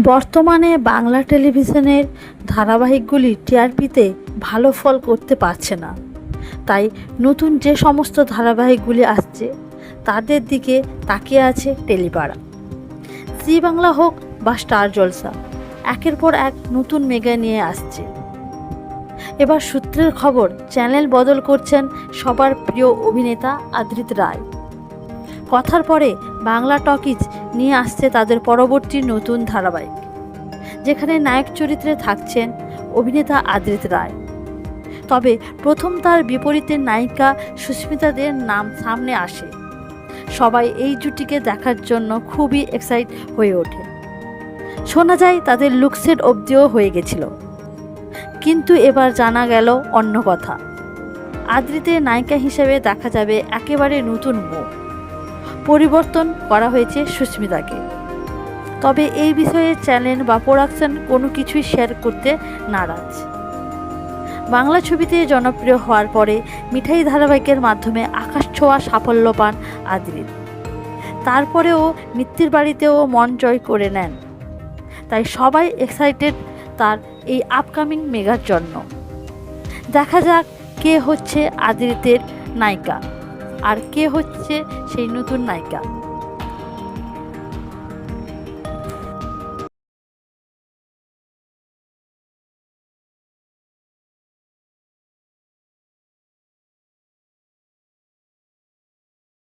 বর্তমানে বাংলা টেলিভিশনের ধারাবাহিকগুলি টিআরপিতে ভালো ফল করতে পারছে না। তাই নতুন যে সমস্ত ধারাবাহিকগুলি আসছে তাদের দিকে তাকিয়ে আছে টেলিপাড়া। জি বাংলা হোক বা স্টার জলসা, একের পর এক নতুন মেগা নিয়ে আসছে। এবার সূত্রের খবর, চ্যানেল বদল করছেন সবার প্রিয় অভিনেতা আদ্রিত রায়। কথার পরে বাংলা টকিজ নিয়ে আসছে তাদের পরবর্তী নতুন ধারাবাহিক, যেখানে নায়ক চরিত্রে থাকছেন অভিনেতা আদ্রিত রায়। তবে প্রথম তার বিপরীতে নায়িকা সুস্মিতা দের নাম সামনে আসে। সবাই এই জুটিকে দেখার জন্য খুবই এক্সাইট হয়ে ওঠে। শোনা যায় তাদের লুকসেট অবধিও হয়ে গেছিল, কিন্তু এবার জানা গেল অন্য কথা। আদ্রিতের নায়িকা হিসেবে দেখা যাবে একেবারে নতুন মুখ। পরিবর্তন করা হয়েছে সুস্মিতাকে। তবে এই বিষয়ে চ্যানেল বা প্রোডাকশন কোনো কিছুই শেয়ার করতে নারাজ। বাংলা ছবিতে জনপ্রিয় হওয়ার পরে মিঠাই ধারাবাহিকের মাধ্যমে আকাশ ছোঁয়া সাফল্য পান আদ্রিত। তারপরেও মিত্তির বাড়িতেও মন জয় করে নেন। তাই সবাই এক্সাইটেড তার এই আপকামিং মেগার জন্য। দেখা যাক কে হচ্ছে আদ্রিতের নায়িকা আর কে হচ্ছে সেই নতুন নায়িকা।